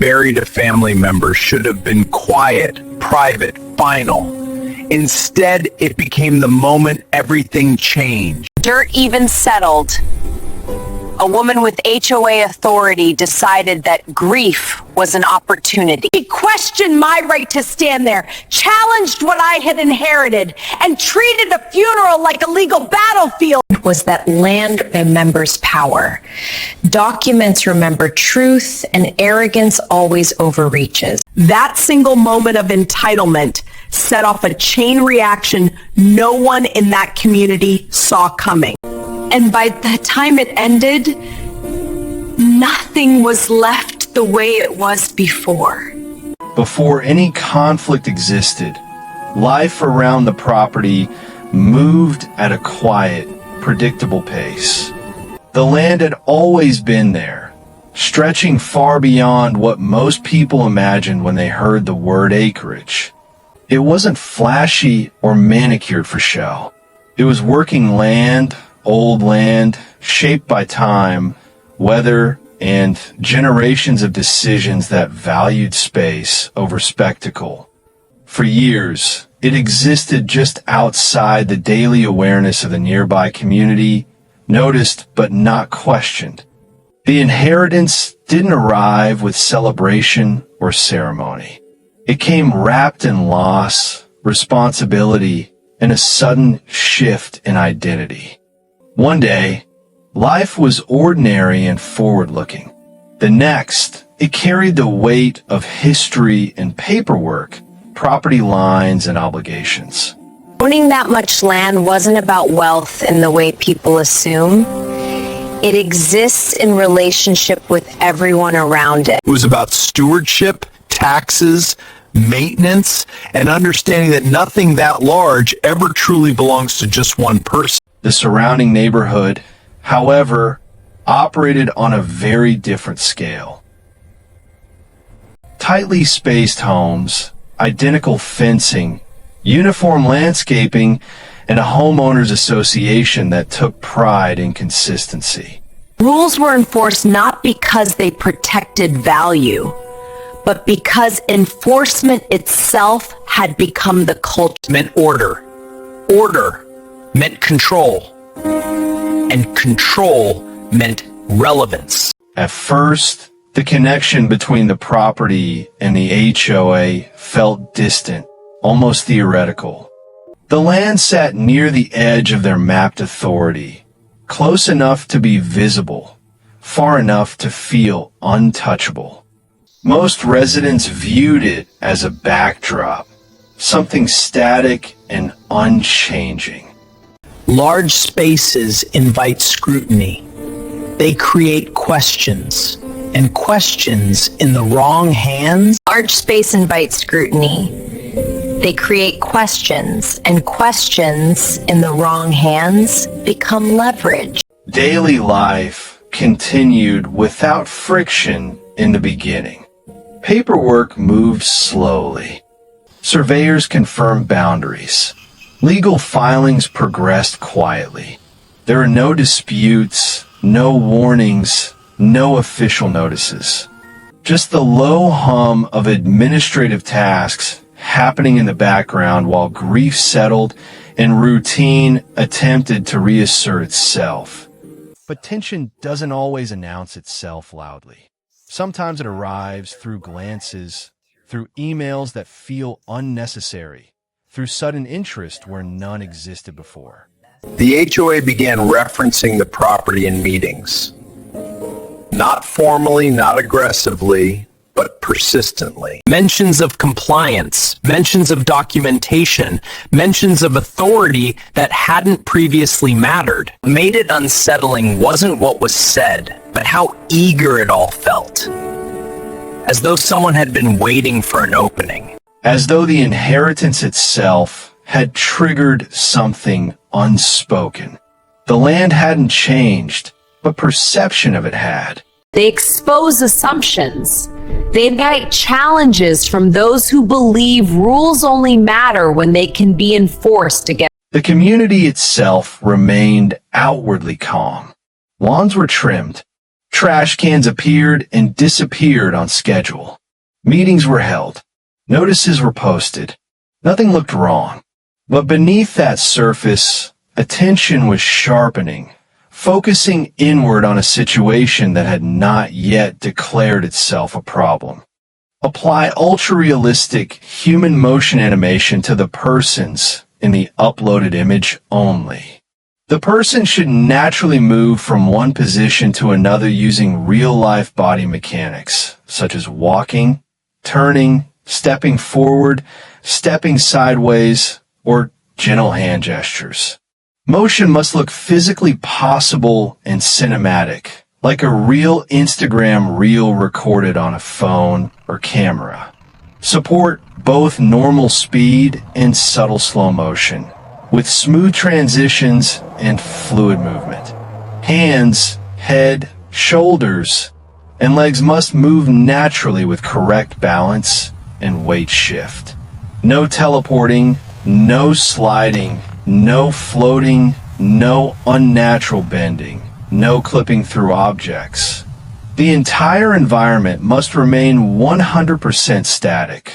buried a family member should have been quiet, private, final. Instead, it became the moment everything changed. Dirt even settled. A woman with HOA authority decided that grief was an opportunity. She questioned my right to stand there, challenged what I had inherited, and treated a funeral like a legal battlefield. Was that land remembers power. Documents remember truth, and arrogance always overreaches. That single moment of entitlement set off a chain reaction no one in that community saw coming. And by the time it ended, nothing was left the way it was before. Before any conflict existed, life around the property moved at a quiet, predictable pace. The land had always been there, stretching far beyond what most people imagined when they heard the word acreage. It wasn't flashy or manicured for show. It was working land, old land, shaped by time, weather, and generations of decisions that valued space over spectacle. For years, it existed just outside the daily awareness of the nearby community, noticed but not questioned. The inheritance didn't arrive with celebration or ceremony. It came wrapped in loss, responsibility, and a sudden shift in identity. One day, life was ordinary and forward-looking. The next, it carried the weight of history and paperwork, property lines and obligations. Owning that much land wasn't about wealth in the way people assume. It exists in relationship with everyone around it. It was about stewardship, taxes, maintenance, and understanding that nothing that large ever truly belongs to just one person. The surrounding neighborhood, however, operated on a very different scale. Tightly spaced homes, identical fencing, uniform landscaping, and a homeowners association that took pride in consistency. Rules were enforced not because they protected value, but because enforcement itself had become the culture. Meant order. Order meant control. And control meant relevance. At first, the connection between the property and the HOA felt distant, almost theoretical. The land sat near the edge of their mapped authority, close enough to be visible, far enough to feel untouchable. Most residents viewed it as a backdrop, something static and unchanging. Large spaces invite scrutiny. They create questions, and questions in the wrong hands. Large space invites scrutiny. They create questions, and questions in the wrong hands become leverage. Daily life continued without friction in the beginning. Paperwork moved slowly. Surveyors confirmed boundaries. Legal filings progressed quietly. There are no disputes, no warnings, no official notices. Just the low hum of administrative tasks happening in the background while grief settled and routine attempted to reassert itself. But tension doesn't always announce itself loudly. Sometimes it arrives through glances, through emails that feel unnecessary, through sudden interest where none existed before. The HOA began referencing the property in meetings. Not formally, not aggressively, but persistently. Mentions of compliance, mentions of documentation, mentions of authority that hadn't previously mattered. What made it unsettling wasn't what was said, but how eager it all felt. As though someone had been waiting for an opening. As though the inheritance itself had triggered something unspoken. The land hadn't changed, but perception of it had. They expose assumptions. They invite challenges from those who believe rules only matter when they can be enforced against. The community itself remained outwardly calm. Lawns were trimmed. Trash cans appeared and disappeared on schedule. Meetings were held. Notices were posted. Nothing looked wrong. But beneath that surface, attention was sharpening, focusing inward on a situation that had not yet declared itself a problem. Apply ultra-realistic human motion animation to the persons in the uploaded image only. The person should naturally move from one position to another using real-life body mechanics, such as walking, turning, stepping forward, stepping sideways, or gentle hand gestures. Motion must look physically possible and cinematic, like a real Instagram reel recorded on a phone or camera. Support both normal speed and subtle slow motion, with smooth transitions and fluid movement. Hands, head, shoulders, and legs must move naturally with correct balance and weight shift. No teleporting, no sliding, no floating, no unnatural bending, no clipping through objects. The entire environment must remain 100% static.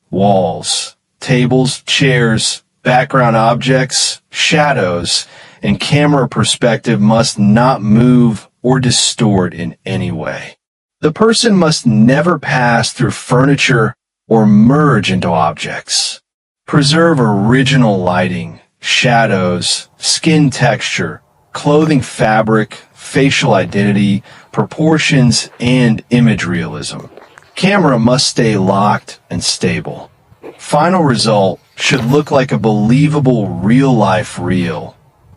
Walls, tables, chairs, background objects, shadows, and camera perspective must not move or distort in any way. The person must never pass through furniture or merge into objects. Preserve original lighting, shadows, skin texture, clothing fabric, facial identity, proportions, and image realism. Camera must stay locked and stable. Final result should look like a believable real-life reel,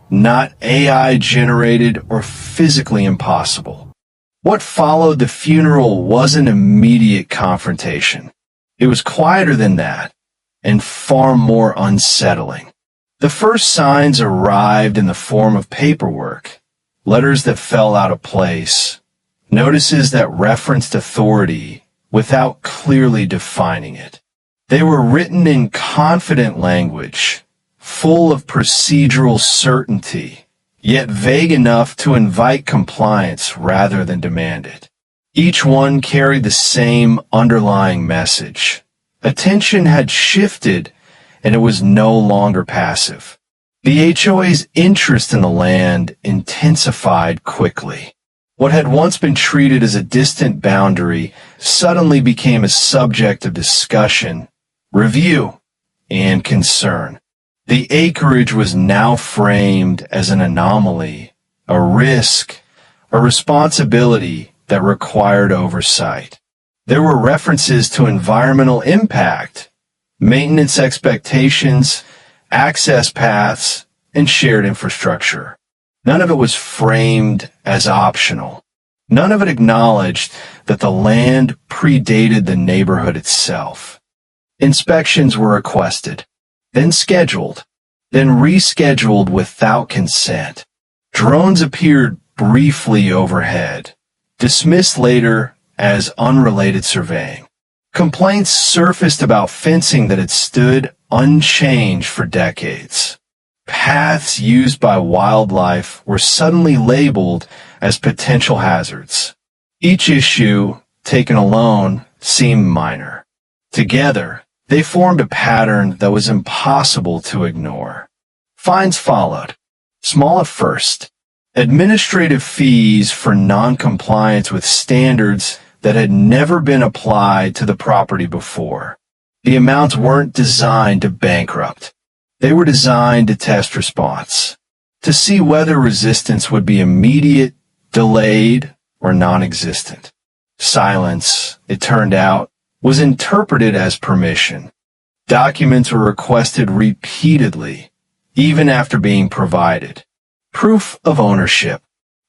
not AI-generated or physically impossible. What followed the funeral wasn't immediate confrontation. It was quieter than that, and far more unsettling. The first signs arrived in the form of paperwork, letters that fell out of place, notices that referenced authority without clearly defining it. They were written in confident language, full of procedural certainty, yet vague enough to invite compliance rather than demand it. Each one carried the same underlying message. Attention had shifted, and it was no longer passive. The HOA's interest in the land intensified quickly. What had once been treated as a distant boundary suddenly became a subject of discussion, review, and concern. The acreage was now framed as an anomaly, a risk, a responsibility that required oversight. There were references to environmental impact, maintenance expectations, access paths, and shared infrastructure. None of it was framed as optional. None of it acknowledged that the land predated the neighborhood itself. Inspections were requested, then scheduled, then rescheduled without consent. Drones appeared briefly overhead, dismissed later as unrelated surveying. Complaints surfaced about fencing that had stood unchanged for decades. Paths used by wildlife were suddenly labeled as potential hazards. Each issue, taken alone, seemed minor. Together, they formed a pattern that was impossible to ignore. Fines followed, small at first. Administrative fees for non-compliance with standards that had never been applied to the property before. The amounts weren't designed to bankrupt. They were designed to test response, to see whether resistance would be immediate, delayed, or non-existent. Silence, it turned out, was interpreted as permission. Documents were requested repeatedly, even after being provided. Proof of ownership,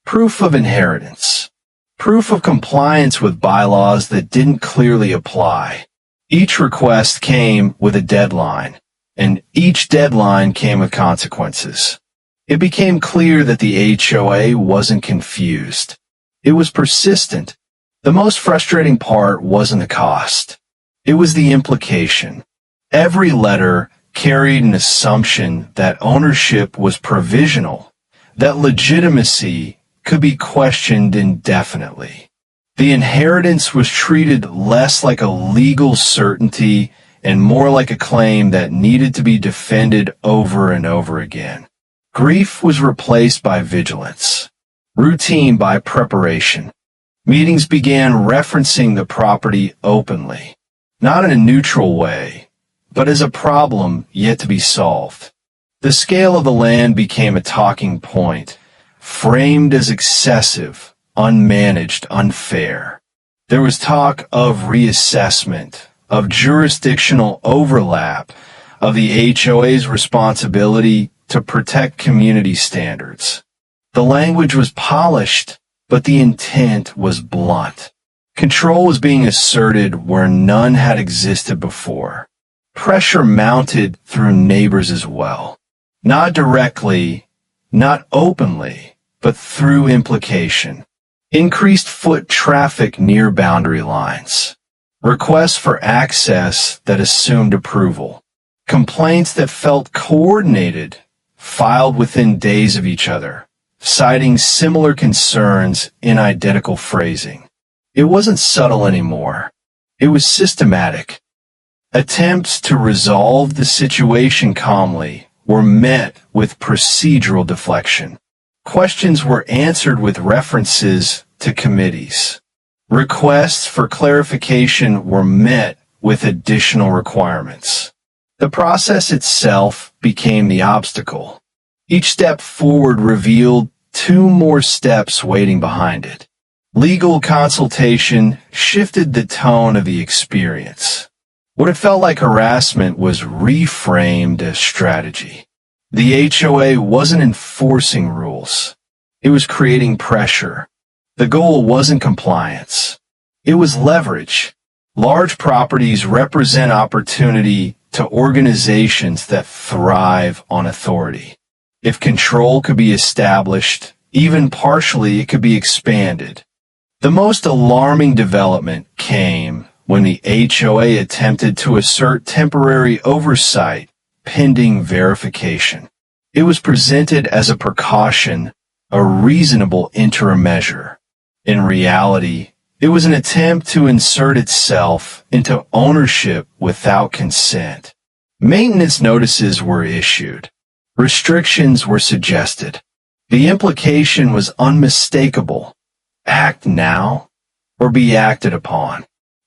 proof of inheritance, proof of compliance with bylaws that didn't clearly apply. Each request came with a deadline, and each deadline came with consequences. It became clear that the HOA wasn't confused. It was persistent. The most frustrating part wasn't the cost. It was the implication. Every letter carried an assumption that ownership was provisional, that legitimacy could be questioned indefinitely. The inheritance was treated less like a legal certainty and more like a claim that needed to be defended over and over again. Grief was replaced by vigilance, routine by preparation. Meetings began referencing the property openly, not in a neutral way, but as a problem yet to be solved. The scale of the land became a talking point, framed as excessive, unmanaged, unfair. There was talk of reassessment, of jurisdictional overlap, of the HOA's responsibility to protect community standards. The language was polished, but the intent was blunt. Control was being asserted where none had existed before. Pressure mounted through neighbors as well. Not directly, not openly, but through implication. Increased foot traffic near boundary lines. Requests for access that assumed approval. Complaints that felt coordinated, filed within days of each other, citing similar concerns in identical phrasing. It wasn't subtle anymore. It was systematic. Attempts to resolve the situation calmly were met with procedural deflection. Questions were answered with references to committees. Requests for clarification were met with additional requirements. The process itself became the obstacle. Each step forward revealed two more steps waiting behind it. Legal consultation shifted the tone of the experience. What it felt like harassment was reframed as strategy. The HOA wasn't enforcing rules. It was creating pressure. The goal wasn't compliance. It was leverage. Large properties represent opportunity to organizations that thrive on authority. If control could be established, even partially, it could be expanded. The most alarming development came when the HOA attempted to assert temporary oversight pending verification. It was presented as a precaution, a reasonable interim measure. In reality, it was an attempt to insert itself into ownership without consent. Maintenance notices were issued. Restrictions were suggested. The implication was unmistakable. Act now or be acted upon.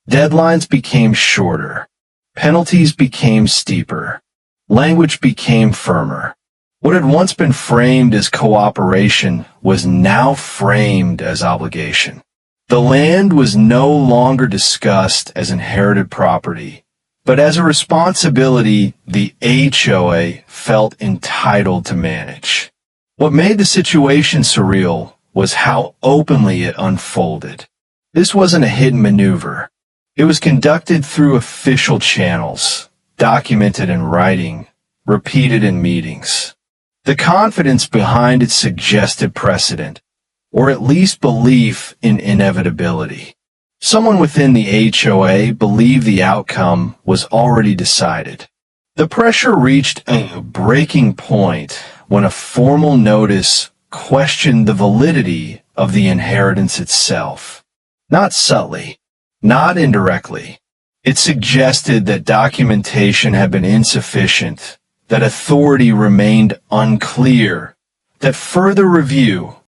Deadlines became shorter. Penalties became steeper. Language became firmer. What had once been framed as cooperation was now framed as obligation. The land was no longer discussed as inherited property, but as a responsibility the HOA felt entitled to manage. What made the situation surreal was how openly it unfolded. This wasn't a hidden maneuver. It was conducted through official channels, documented in writing, repeated in meetings. The confidence behind it suggested precedent, or at least belief in inevitability. Someone within the HOA believed the outcome was already decided. The pressure reached a breaking point when a formal notice questioned the validity of the inheritance itself. Not subtly, not indirectly. It suggested that documentation had been insufficient, that authority remained unclear, that further review,